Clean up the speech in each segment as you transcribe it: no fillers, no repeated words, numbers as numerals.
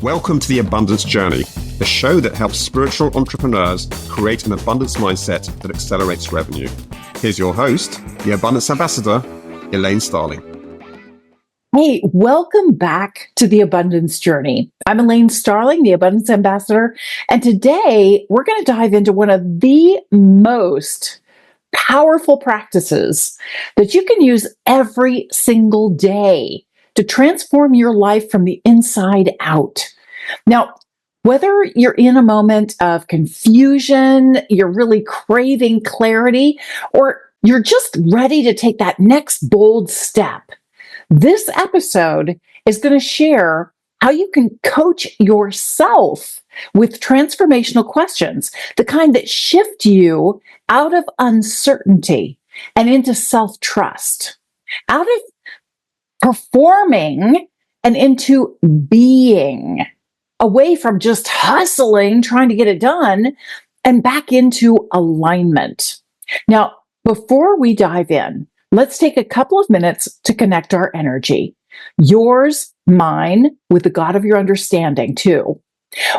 Welcome to The Abundance Journey, the show that helps spiritual entrepreneurs create an abundance mindset that accelerates revenue. Here's your host, the Abundance Ambassador, Elaine Starling. Hey, welcome back to The Abundance Journey. I'm Elaine Starling, the Abundance Ambassador, and today we're going to dive into one of the most powerful practices that you can use every single day to transform your life from the inside out. Now, whether you're in a moment of confusion, you're really craving clarity, or you're just ready to take that next bold step, this episode is going to share how you can coach yourself with transformational questions, the kind that shift you out of uncertainty and into self-trust, out of performing and into being, away from just hustling, trying to get it done, and back into alignment. Now, before we dive in, let's take a couple of minutes to connect our energy. Yours, mine, with the God of your understanding, too.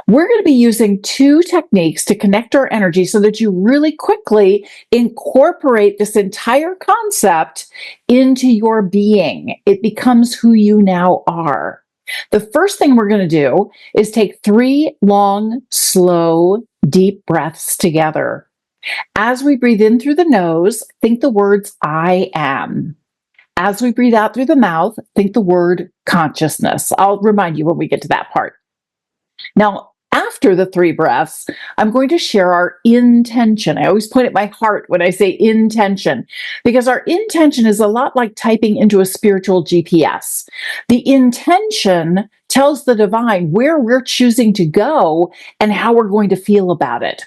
We're going to be using two techniques to connect our energy so that you really quickly incorporate this entire concept into your being. It becomes who you now are. The first thing we're going to do is take 3 long, slow, deep breaths together. As we breathe in through the nose, think the words I am. As we breathe out through the mouth, think the word consciousness. I'll remind you when we get to that part. Now, after the 3 breaths, I'm going to share our intention. I always point at my heart when I say intention, because our intention is a lot like typing into a spiritual GPS. The intention tells the divine where we're choosing to go and how we're going to feel about it.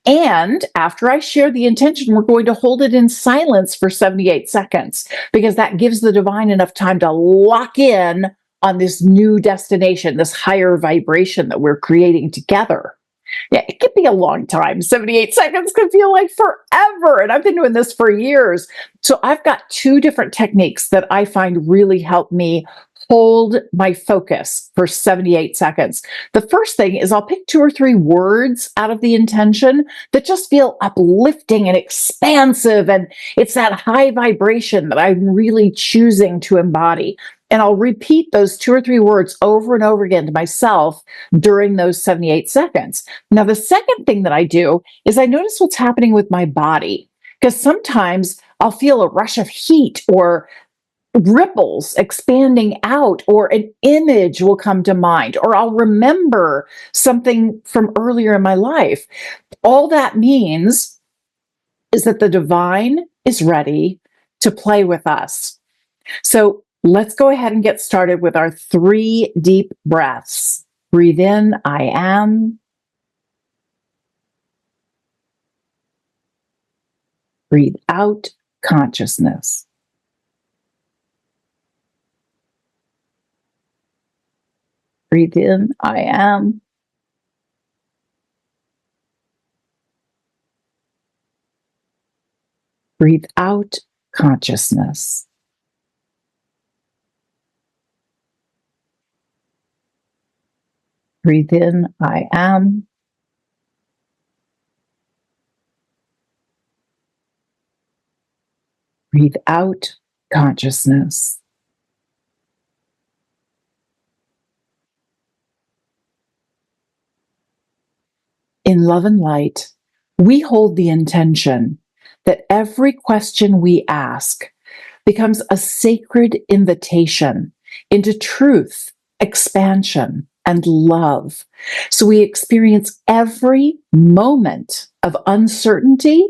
And after I share the intention, we're going to hold it in silence for 78 seconds, because that gives the divine enough time to lock in on this new destination, this higher vibration that we're creating together. Yeah, it could be a long time. 78 seconds could feel like forever. And I've been doing this for years. So I've got 2 different techniques that I find really help me hold my focus for 78 seconds. The first thing is I'll pick 2 or 3 words out of the intention that just feel uplifting and expansive. And it's that high vibration that I'm really choosing to embody. And I'll repeat those 2 or 3 words over and over again to myself during those 78 seconds. Now, the second thing that I do is I notice what's happening with my body, because sometimes I'll feel a rush of heat or ripples expanding out, or an image will come to mind, or I'll remember something from earlier in my life. All that means is that the divine is ready to play with us. So let's go ahead and get started with our 3 deep breaths. Breathe in, I am. Breathe out, consciousness. Breathe in, I am. Breathe out, consciousness. Breathe in, I am. Breathe out, consciousness. In love and light, we hold the intention that every question we ask becomes a sacred invitation into truth, expansion, and love. So we experience every moment of uncertainty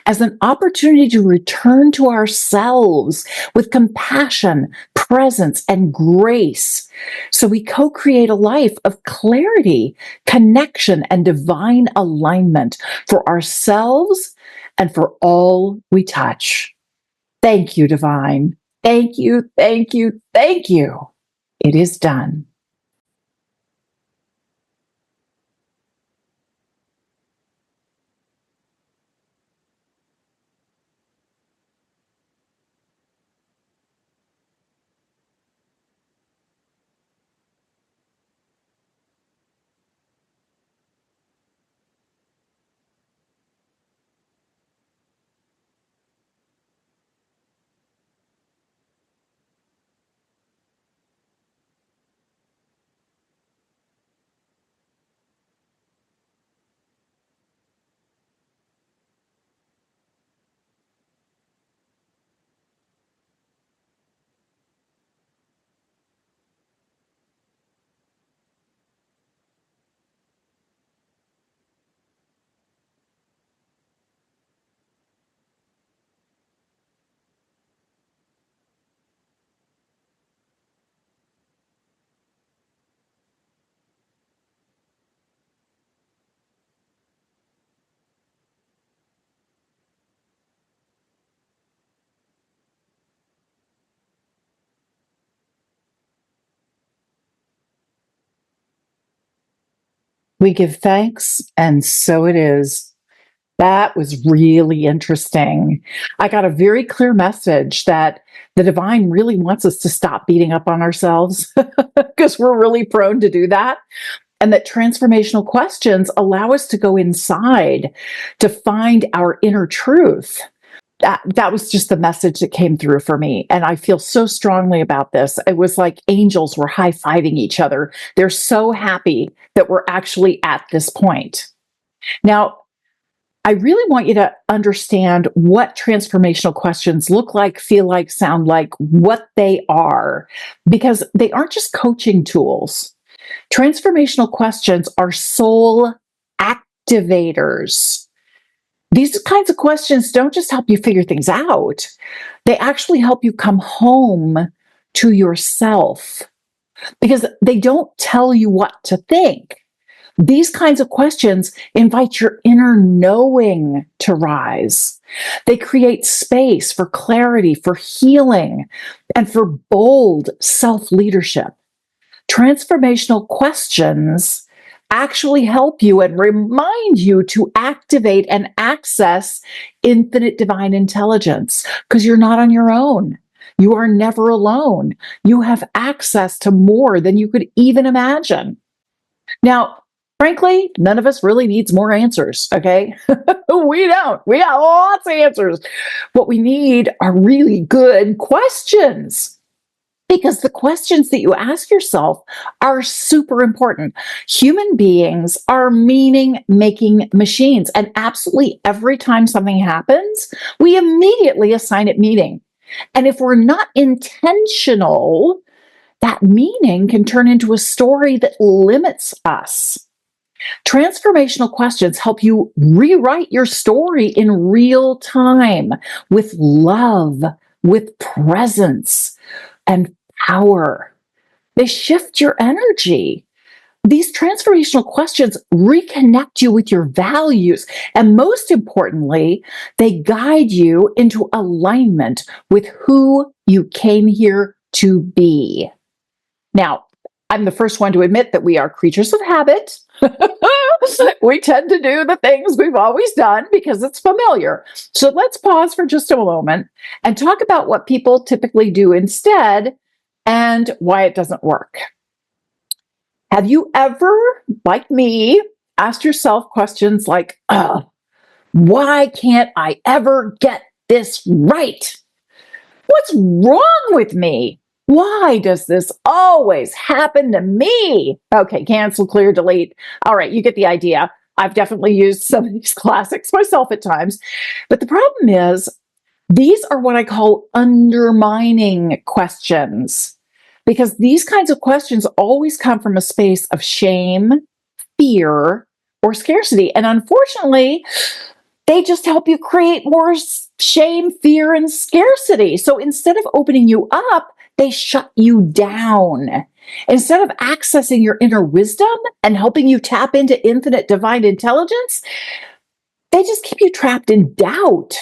as an opportunity to return to ourselves with compassion, presence, and grace. So we co-create a life of clarity, connection, and divine alignment for ourselves and for all we touch. Thank you, divine. Thank you, thank you, thank you. It is done. We give thanks, and so it is. That was really interesting. I got a very clear message that the divine really wants us to stop beating up on ourselves because we're really prone to do that. And that transformational questions allow us to go inside to find our inner truth. That was just the message that came through for me. And I feel so strongly about this. It was like angels were high-fiving each other. They're so happy that we're actually at this point. Now, I really want you to understand what transformational questions look like, feel like, sound like, what they are, because they aren't just coaching tools. Transformational questions are soul activators. These kinds of questions don't just help you figure things out, they actually help you come home to yourself because they don't tell you what to think. These kinds of questions invite your inner knowing to rise. They create space for clarity, for healing, and for bold self leadership. Transformational questions actually help you and remind you to activate and access infinite divine intelligence because you're not on your own. You are never alone. You have access to more than you could even imagine. Now, frankly, none of us really needs more answers, okay? We don't. We got lots of answers. What we need are really good questions because the questions that you ask yourself are super important. Human beings are meaning making machines, and absolutely every time something happens, we immediately assign it meaning. And if we're not intentional, that meaning can turn into a story that limits us. Transformational questions help you rewrite your story in real time with love, with presence, and power. They shift your energy. These transformational questions reconnect you with your values. And most importantly, they guide you into alignment with who you came here to be. Now, I'm the first one to admit that we are creatures of habit. We tend to do the things we've always done because it's familiar. So let's pause for just a moment and talk about what people typically do instead and why it doesn't work. Have you ever, like me, asked yourself questions like, why can't I ever get this right? What's wrong with me? Why does this always happen to me? Okay, cancel, clear, delete. All right, you get the idea. I've definitely used some of these classics myself at times. But the problem is, these are what I call undermining questions, because these kinds of questions always come from a space of shame, fear, or scarcity. And unfortunately, they just help you create more shame, fear, and scarcity. So instead of opening you up, they shut you down. Instead of accessing your inner wisdom and helping you tap into infinite divine intelligence, they just keep you trapped in doubt.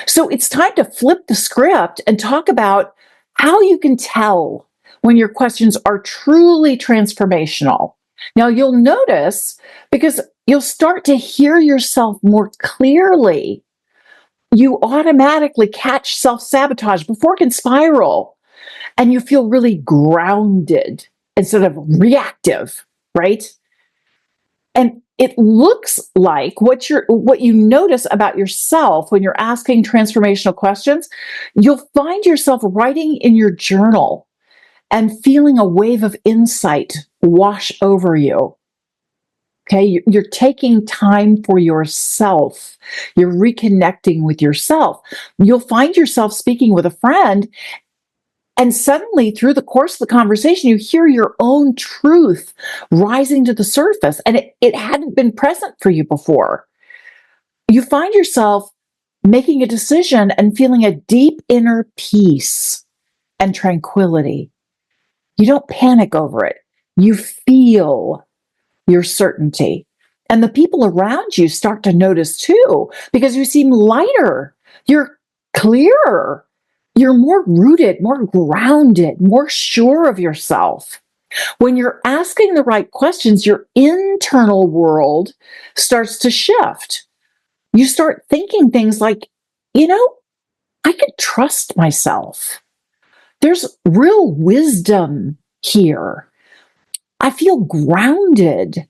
So it's time to flip the script and talk about how you can tell when your questions are truly transformational. Now, you'll notice because you'll start to hear yourself more clearly. You automatically catch self-sabotage before it can spiral, and you feel really grounded instead of reactive, right? And it looks like what you notice about yourself when you're asking transformational questions, you'll find yourself writing in your journal and feeling a wave of insight wash over you. Okay, you're taking time for yourself. You're reconnecting with yourself. You'll find yourself speaking with a friend, and suddenly, through the course of the conversation, you hear your own truth rising to the surface, and it hadn't been present for you before. You find yourself making a decision and feeling a deep inner peace and tranquility. You don't panic over it. You feel your certainty. And the people around you start to notice too, because you seem lighter, you're clearer, you're more rooted, more grounded, more sure of yourself. When you're asking the right questions, your internal world starts to shift. You start thinking things like, I can trust myself. There's real wisdom here. I feel grounded.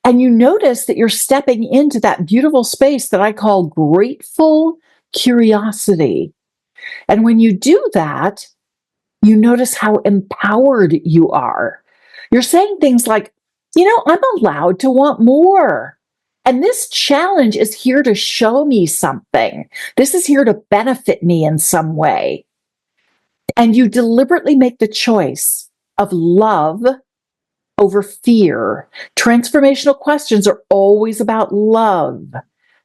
And you notice that you're stepping into that beautiful space that I call grateful curiosity. And when you do that, you notice how empowered you are. You're saying things like, I'm allowed to want more. And this challenge is here to show me something. This is here to benefit me in some way. And you deliberately make the choice of love over fear. Transformational questions are always about love.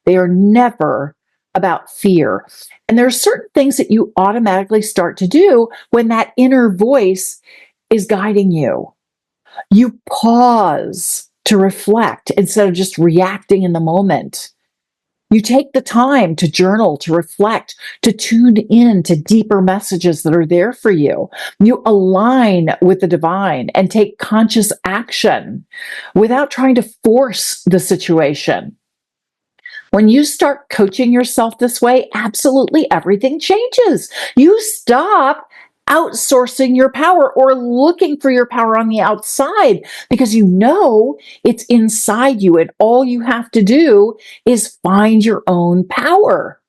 They are never about fear. And there are certain things that you automatically start to do when that inner voice is guiding you. You pause to reflect instead of just reacting in the moment. You take the time to journal, to reflect, to tune in to deeper messages that are there for you. You align with the divine and take conscious action without trying to force the situation. When you start coaching yourself this way, absolutely everything changes. You stop outsourcing your power or looking for your power on the outside because you know it's inside you, and all you have to do is find your own power.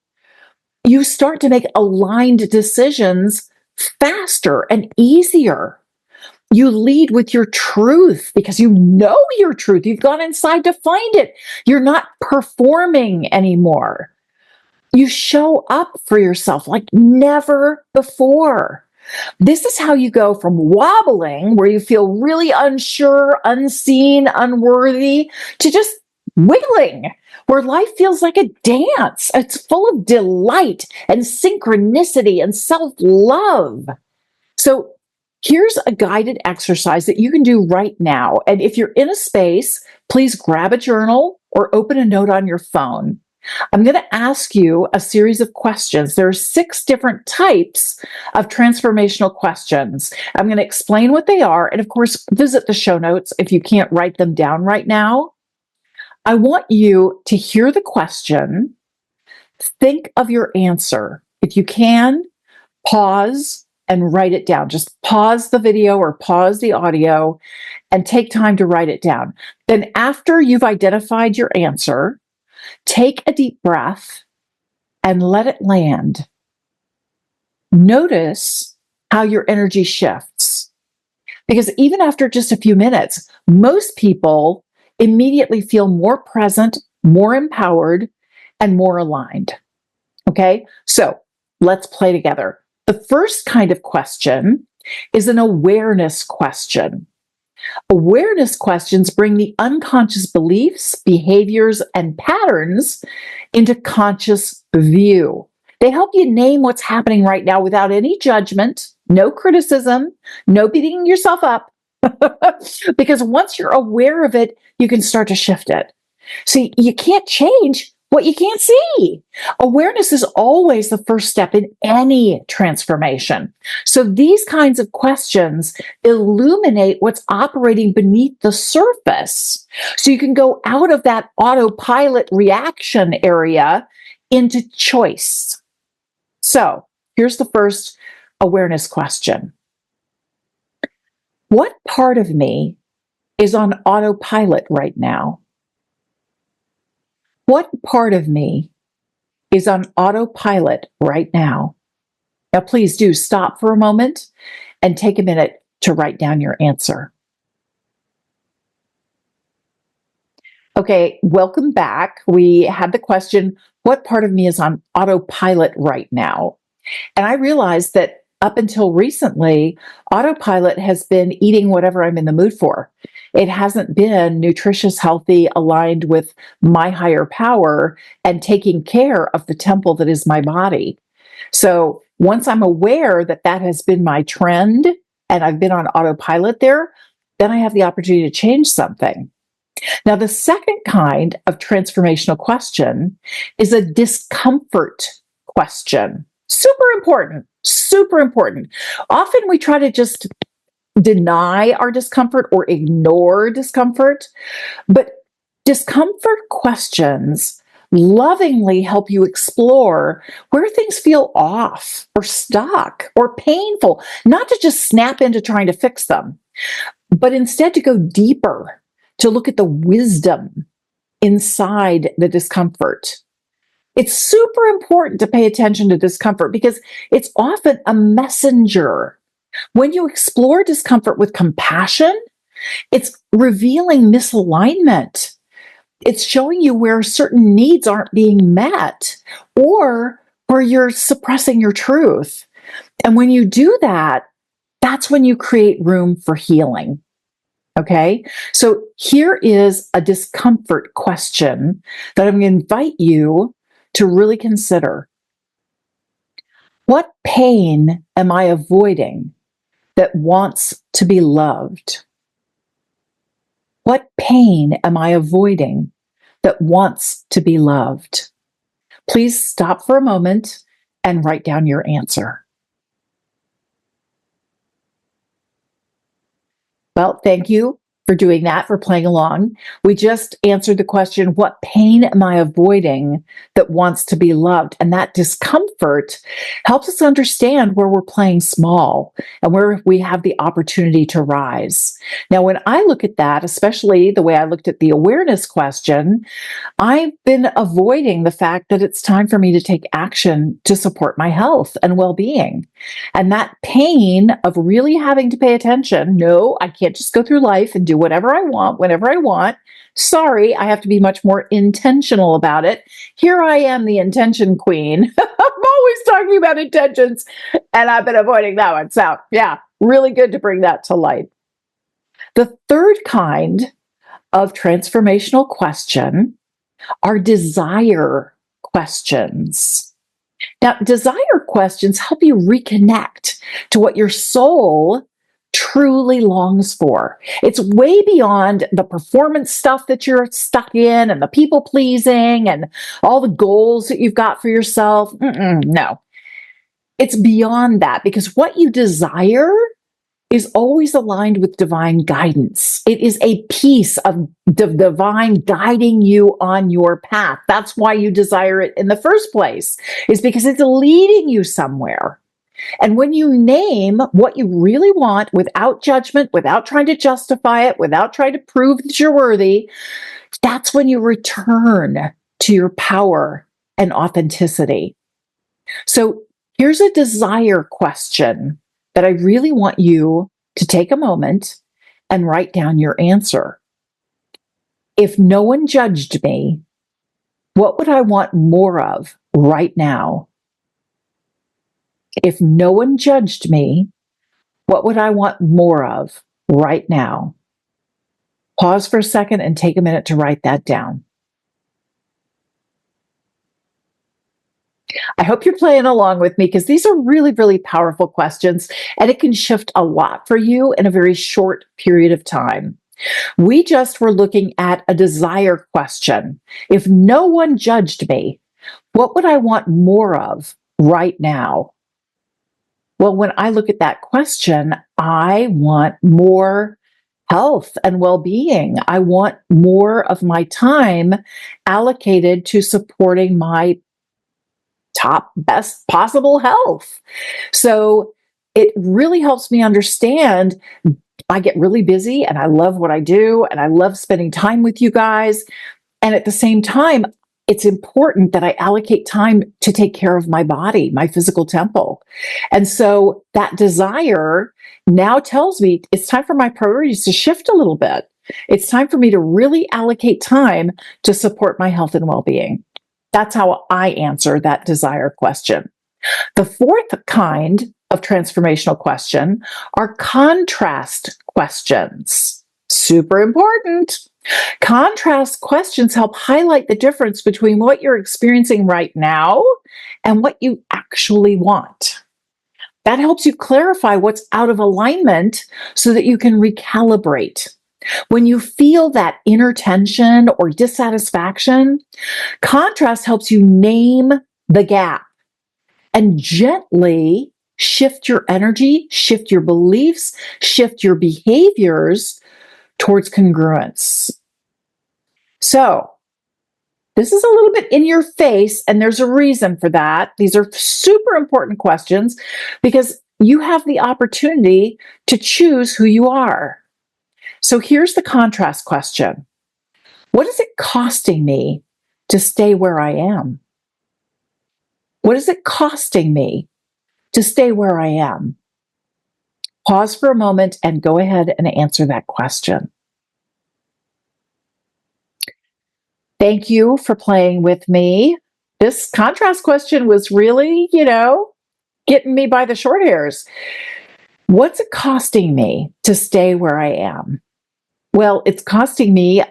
You start to make aligned decisions faster and easier. You lead with your truth because you know your truth. You've gone inside to find it. You're not performing anymore. You show up for yourself like never before. This is how you go from wobbling, where you feel really unsure, unseen, unworthy, to just wiggling, where life feels like a dance. It's full of delight and synchronicity and self-love. So here's a guided exercise that you can do right now. And if you're in a space, please grab a journal or open a note on your phone. I'm going to ask you a series of questions. There are 6 different types of transformational questions. I'm going to explain what they are. And of course, visit the show notes if you can't write them down right now. I want you to hear the question, think of your answer. If you can, pause and write it down. Just pause the video or pause the audio and take time to write it down. Then after you've identified your answer, take a deep breath and let it land. Notice how your energy shifts. Because even after just a few minutes, most people immediately feel more present, more empowered, and more aligned. Okay, so let's play together. The first kind of question is an awareness question. Awareness questions bring the unconscious beliefs, behaviors, and patterns into conscious view. They help you name what's happening right now without any judgment, no criticism, no beating yourself up. Because once you're aware of it, you can start to shift it. See, you can't change what you can't see. Awareness is always the first step in any transformation. So these kinds of questions illuminate what's operating beneath the surface. So you can go out of that autopilot reaction area into choice. So here's the first awareness question. What part of me is on autopilot right now? What part of me is on autopilot right now? Now, please do stop for a moment and take a minute to write down your answer. Okay, welcome back. We had the question, what part of me is on autopilot right now? And I realized that up until recently, autopilot has been eating whatever I'm in the mood for. It hasn't been nutritious, healthy, aligned with my higher power and taking care of the temple that is my body. So once I'm aware that that has been my trend and I've been on autopilot there, then I have the opportunity to change something. Now, the second kind of transformational question is a discomfort question. Super important, super important. Often we try to just deny our discomfort or ignore discomfort, but discomfort questions lovingly help you explore where things feel off or stuck or painful, not to just snap into trying to fix them, but instead to go deeper, to look at the wisdom inside the discomfort. It's super important to pay attention to discomfort because it's often a messenger. When you explore discomfort with compassion, it's revealing misalignment. It's showing you where certain needs aren't being met or where you're suppressing your truth. And when you do that, that's when you create room for healing. Okay, so here is a discomfort question that I'm going to invite you to really consider. What pain am I avoiding that wants to be loved? What pain am I avoiding that wants to be loved? Please stop for a moment and write down your answer. Well, thank you for doing that, for playing along. We just answered the question, what pain am I avoiding that wants to be loved? And that discomfort helps us understand where we're playing small and where we have the opportunity to rise. Now, when I look at that, especially the way I looked at the awareness question, I've been avoiding the fact that it's time for me to take action to support my health and well-being. And that pain of really having to pay attention, no, I can't just go through life and do whatever I want, whenever I want. Sorry, I have to be much more intentional about it. Here I am, the intention queen. I'm always talking about intentions, and I've been avoiding that one. So, yeah, really good to bring that to light. The third kind of transformational question are desire questions. Now, desire questions help you reconnect to what your soul truly longs for. It's way beyond the performance stuff that you're stuck in and the people pleasing and all the goals that you've got for yourself. No, it's beyond that, because what you desire is always aligned with divine guidance. It is a piece of the divine guiding you on your path. That's why you desire it in the first place, is because it's leading you somewhere. And when you name what you really want without judgment, without trying to justify it, without trying to prove that you're worthy, that's when you return to your power and authenticity. So here's a desire question that I really want you to take a moment and write down your answer. If no one judged me, what would I want more of right now? If no one judged me, what would I want more of right now? Pause for a second and take a minute to write that down. I hope you're playing along with me, because these are really, really powerful questions, and it can shift a lot for you in a very short period of time. We just were looking at a desire question. If no one judged me, what would I want more of right now? Well, when I look at that question, I want more health and well-being. I want more of my time allocated to supporting my top, best possible health. So it really helps me understand. I get really busy and I love what I do and I love spending time with you guys. And at the same time, it's important that I allocate time to take care of my body, my physical temple. And so that desire now tells me it's time for my priorities to shift a little bit. It's time for me to really allocate time to support my health and well-being. That's how I answer that desire question. The fourth kind of transformational question are contrast questions. Super important. Contrast questions help highlight the difference between what you're experiencing right now and what you actually want. That helps you clarify what's out of alignment so that you can recalibrate. When you feel that inner tension or dissatisfaction, contrast helps you name the gap and gently shift your energy, shift your beliefs, shift your behaviors towards congruence. So, this is a little bit in your face, and there's a reason for that. These are super important questions because you have the opportunity to choose who you are. So here's the contrast question. What is it costing me to stay where I am? What is it costing me to stay where I am? Pause for a moment and go ahead and answer that question. Thank you for playing with me. This contrast question was really, getting me by the short hairs. What's it costing me to stay where I am? Well, it's costing me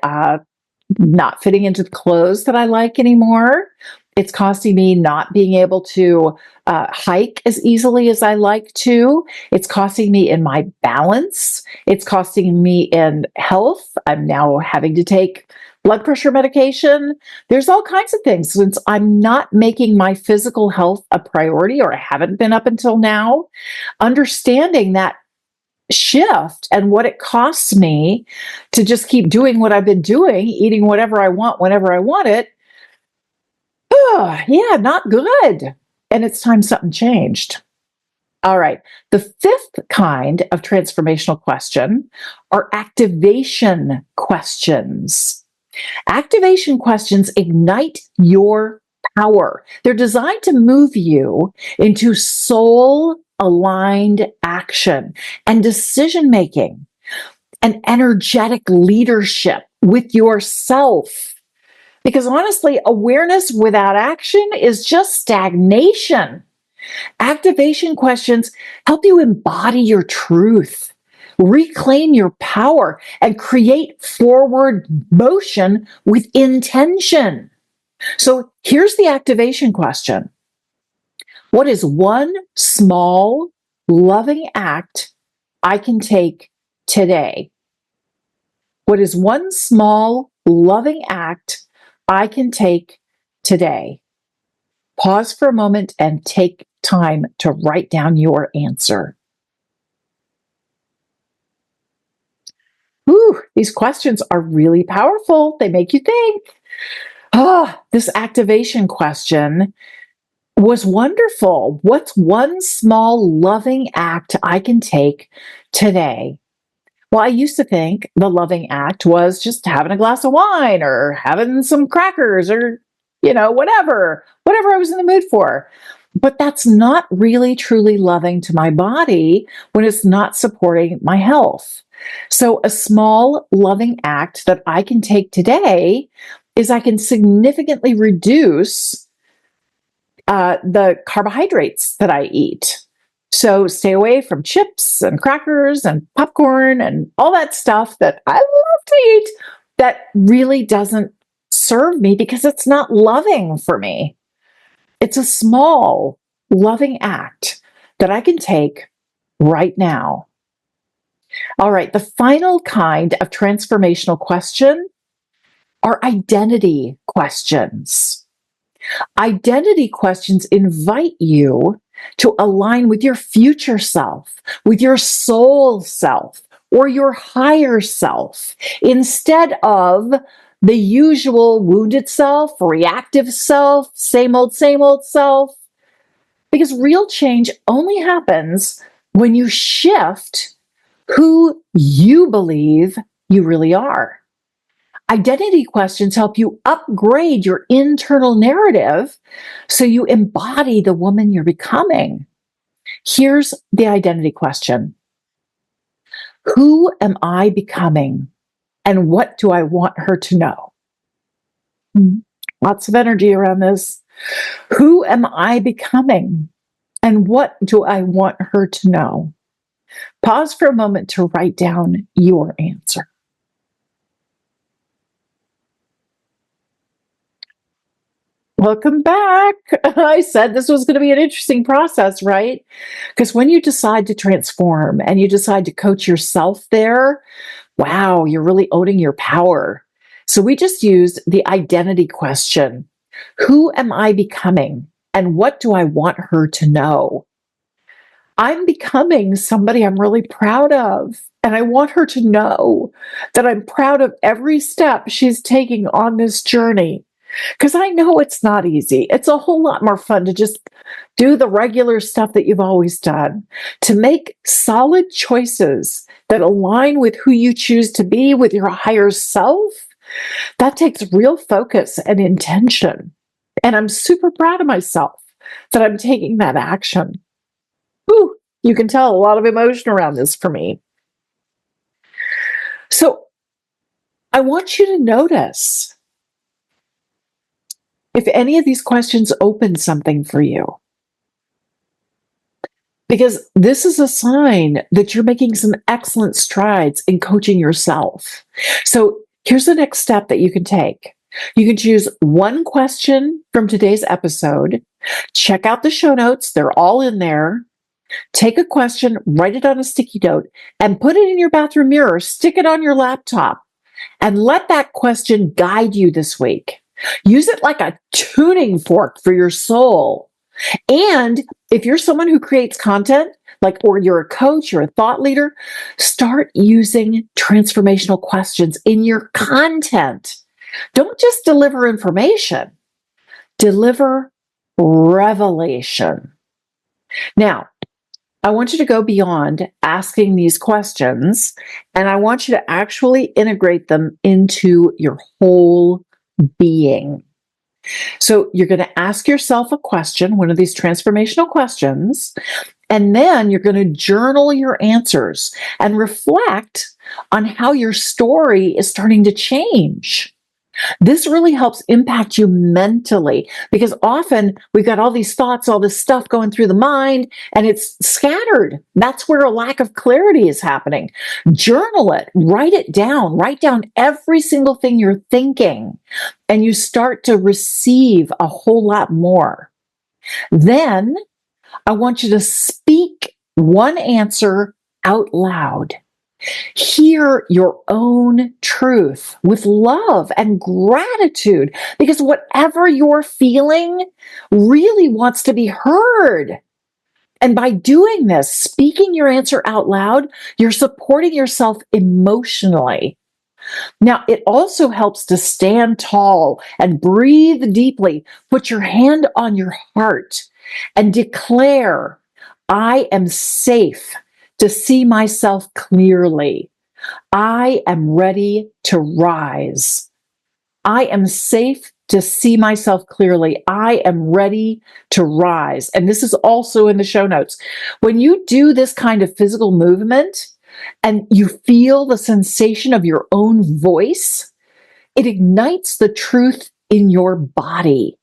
not fitting into the clothes that I like anymore. It's costing me not being able to hike as easily as I like to. It's costing me in my balance. It's costing me in health. I'm now having to take blood pressure medication. There's all kinds of things. Since I'm not making my physical health a priority, or I haven't been up until now, understanding that shift and what it costs me to just keep doing what I've been doing, eating whatever I want, whenever I want it. Yeah, not good. And it's time something changed. All right. The fifth kind of transformational question are activation questions. Activation questions ignite your power. They're designed to move you into soul aligned action and decision making and energetic leadership with yourself. Because honestly, awareness without action is just stagnation. Activation questions help you embody your truth, reclaim your power, and create forward motion with intention. So here's the activation question. What is one small, loving act I can take today? What is one small, loving act I can take today? Pause for a moment and take time to write down your answer. Ooh, these questions are really powerful. They make you think. This activation question was wonderful. What's one small loving act I can take today? Well, I used to think the loving act was just having a glass of wine or having some crackers or, whatever I was in the mood for. But that's not really truly loving to my body when it's not supporting my health. So, a small loving act that I can take today is I can significantly reduce the carbohydrates that I eat. So stay away from chips and crackers and popcorn and all that stuff that I love to eat that really doesn't serve me because it's not loving for me. It's a small loving act that I can take right now. All right, the final kind of transformational question are identity questions. Identity questions invite you to align with your future self, with your soul self, or your higher self, instead of the usual wounded self, reactive self, same old self. Because real change only happens when you shift who you believe you really are. Identity questions help you upgrade your internal narrative so you embody the woman you're becoming. Here's the identity question. Who am I becoming? And what do I want her to know? Lots of energy around this. Who am I becoming? And what do I want her to know? Pause for a moment to write down your answer. Welcome back. I said this was going to be an interesting process, right? Because when you decide to transform and you decide to coach yourself there, wow, you're really owning your power. So we just used the identity question. Who am I becoming? And what do I want her to know? I'm becoming somebody I'm really proud of. And I want her to know that I'm proud of every step she's taking on this journey. Because I know it's not easy. It's a whole lot more fun to just do the regular stuff that you've always done, to make solid choices that align with who you choose to be, with your higher self. That takes real focus and intention. And I'm super proud of myself that I'm taking that action. Whew, you can tell a lot of emotion around this for me. So I want you to notice if any of these questions open something for you, because this is a sign that you're making some excellent strides in coaching yourself. So here's the next step that you can take. You can choose one question from today's episode, check out the show notes, they're all in there. Take a question, write it on a sticky note, and put it in your bathroom mirror, stick it on your laptop, and let that question guide you this week. Use it like a tuning fork for your soul. And if you're someone who creates content, or you're a coach, you're a thought leader, start using transformational questions in your content. Don't just deliver information, deliver revelation. Now, I want you to go beyond asking these questions, and I want you to actually integrate them into your whole being. So you're going to ask yourself a question, one of these transformational questions, and then you're going to journal your answers and reflect on how your story is starting to change. This really helps impact you mentally, because often we've got all these thoughts, all this stuff going through the mind, and it's scattered. That's where a lack of clarity is happening. Journal it, write down every single thing you're thinking, and you start to receive a whole lot more. Then I want you to speak one answer out loud. Hear your own truth with love and gratitude, because whatever you're feeling really wants to be heard. And by doing this, speaking your answer out loud, you're supporting yourself emotionally. Now, it also helps to stand tall and breathe deeply. Put your hand on your heart and declare, I am safe to see myself clearly. I am ready to rise. I am safe to see myself clearly. I am ready to rise. And this is also in the show notes. When you do this kind of physical movement and you feel the sensation of your own voice, it ignites the truth in your body.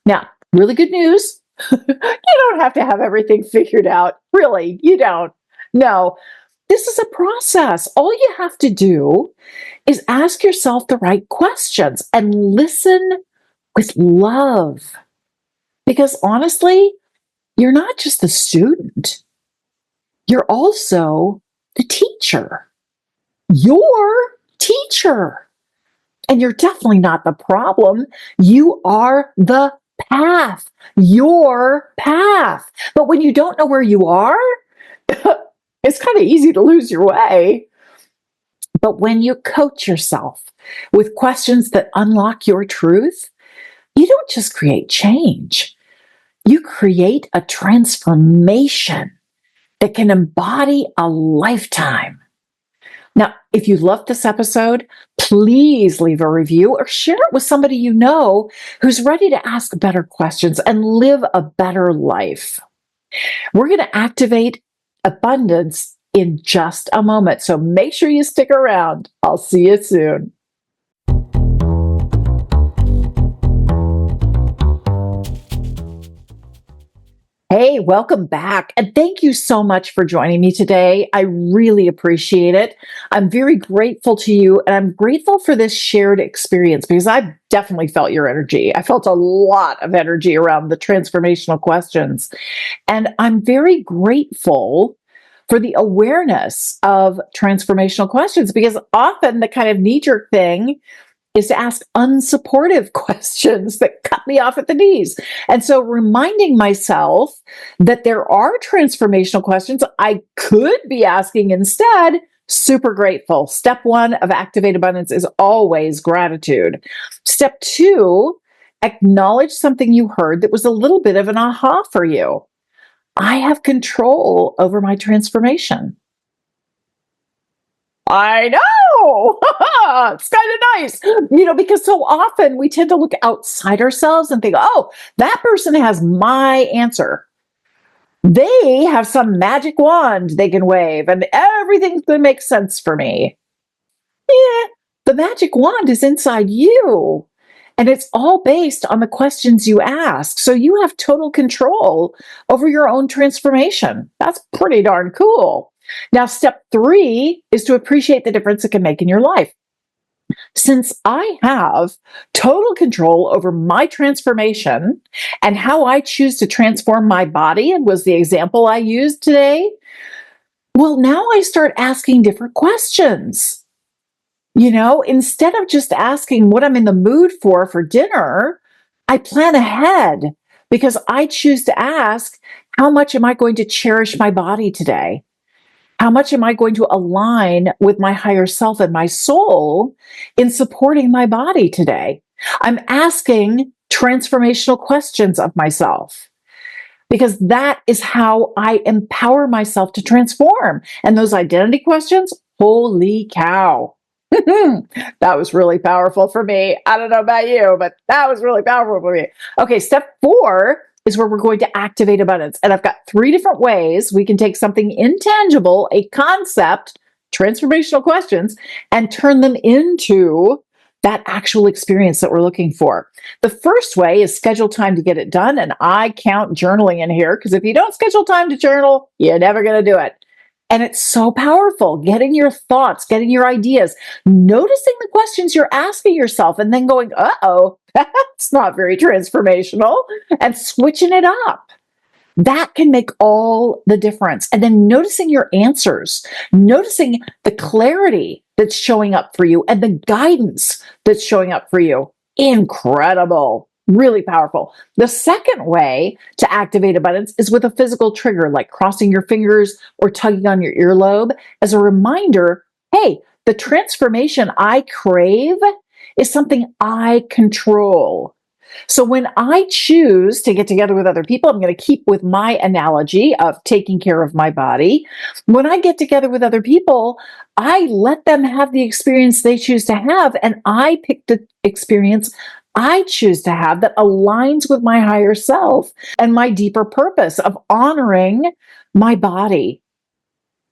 Now, really good news. You don't have to have everything figured out. Really, you don't. No, this is a process. All you have to do is ask yourself the right questions and listen with love. Because honestly, you're not just the student, you're also the teacher. Your teacher. And you're definitely not the problem. You are the path, your path. But when you don't know where you are, it's kind of easy to lose your way. But when you coach yourself with questions that unlock your truth, you don't just create change. You create a transformation that can embody a lifetime. Now, if you loved this episode, please leave a review or share it with somebody you know who's ready to ask better questions and live a better life. We're going to activate abundance in just a moment, so make sure you stick around. I'll see you soon. Hey, welcome back. And thank you so much for joining me today. I really appreciate it. I'm very grateful to you, and I'm grateful for this shared experience because I definitely felt your energy. I felt a lot of energy around the transformational questions. And I'm very grateful for the awareness of transformational questions, because often the kind of knee-jerk thing is to ask unsupportive questions that cut me off at the knees. And so reminding myself that there are transformational questions I could be asking instead, super grateful. Step 1 of Activate Abundance is always gratitude. Step 2, acknowledge something you heard that was a little bit of an aha for you. I have control over my transformation. I know. It's kind of nice, because so often we tend to look outside ourselves and think, oh, that person has my answer. They have some magic wand they can wave and everything's going to make sense for me. Yeah, the magic wand is inside you. And it's all based on the questions you ask. So you have total control over your own transformation. That's pretty darn cool. Now, step 3 is to appreciate the difference it can make in your life. Since I have total control over my transformation and how I choose to transform my body, and was the example I used today, well, now I start asking different questions. Instead of just asking what I'm in the mood for dinner, I plan ahead because I choose to ask, how much am I going to cherish my body today? How much am I going to align with my higher self and my soul in supporting my body today? I'm asking transformational questions of myself because that is how I empower myself to transform. And those identity questions, holy cow. That was really powerful for me. I don't know about you, but that was really powerful for me. Okay, step 4 is where we're going to activate abundance. And I've got 3 different ways we can take something intangible, a concept, transformational questions, and turn them into that actual experience that we're looking for. The first way is schedule time to get it done. And I count journaling in here because if you don't schedule time to journal, you're never going to do it. And it's so powerful, getting your thoughts, getting your ideas, noticing the questions you're asking yourself, and then going, uh-oh, that's not very transformational, and switching it up. That can make all the difference. And then noticing your answers, noticing the clarity that's showing up for you and the guidance that's showing up for you. Incredible. Really powerful. The second way to activate abundance is with a physical trigger, like crossing your fingers or tugging on your earlobe as a reminder, hey, the transformation I crave is something I control. So when I choose to get together with other people, I'm going to keep with my analogy of taking care of my body. When I get together with other people, I let them have the experience they choose to have, and I pick the experience I choose to have that aligns with my higher self and my deeper purpose of honoring my body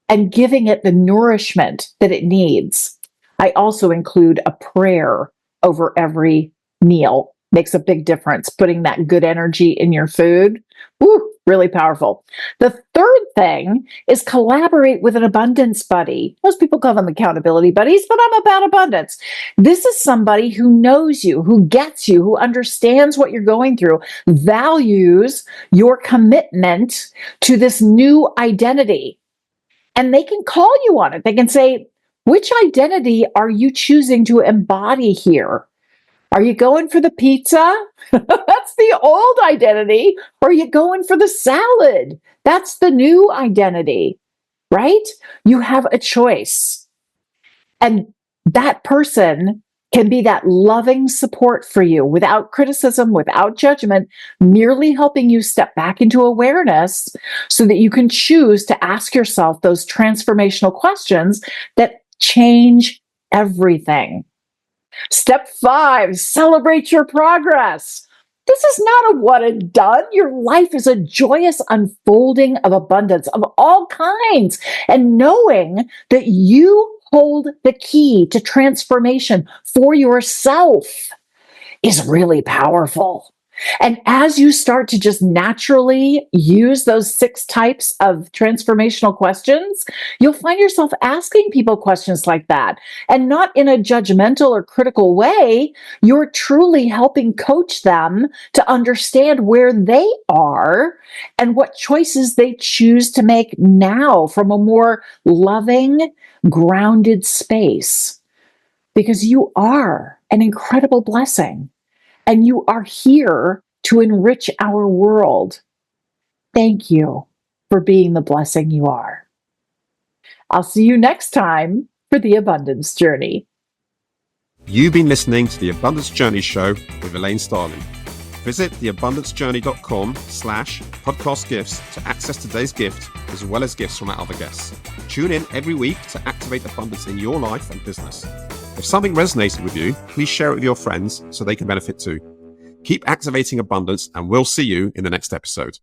and giving it the nourishment that it needs. I also include a prayer over every meal. Makes a big difference. Putting that good energy in your food. Woo, really powerful. The third thing is collaborate with an abundance buddy. Most people call them accountability buddies, but I'm about abundance. This is somebody who knows you, who gets you, who understands what you're going through, values your commitment to this new identity. And they can call you on it. They can say, which identity are you choosing to embody here? Are you going for the pizza? That's the old identity. Or are you going for the salad? That's the new identity, right? You have a choice. And that person can be that loving support for you without criticism, without judgment, merely helping you step back into awareness so that you can choose to ask yourself those transformational questions that change everything. Step 5, celebrate your progress. This is not a one and done. Your life is a joyous unfolding of abundance of all kinds. And knowing that you hold the key to transformation for yourself is really powerful. And as you start to just naturally use those 6 types of transformational questions, you'll find yourself asking people questions like that. And not in a judgmental or critical way, you're truly helping coach them to understand where they are and what choices they choose to make now from a more loving, grounded space. Because you are an incredible blessing, and you are here to enrich our world. Thank you for being the blessing you are. I'll see you next time for the Abundance Journey. You've been listening to the Abundance Journey Show with Elaine Starling. Visit theabundancejourney.com/podcast gifts to access today's gift, as well as gifts from our other guests. Tune in every week to activate abundance in your life and business. If something resonated with you, please share it with your friends so they can benefit too. Keep activating abundance, and we'll see you in the next episode.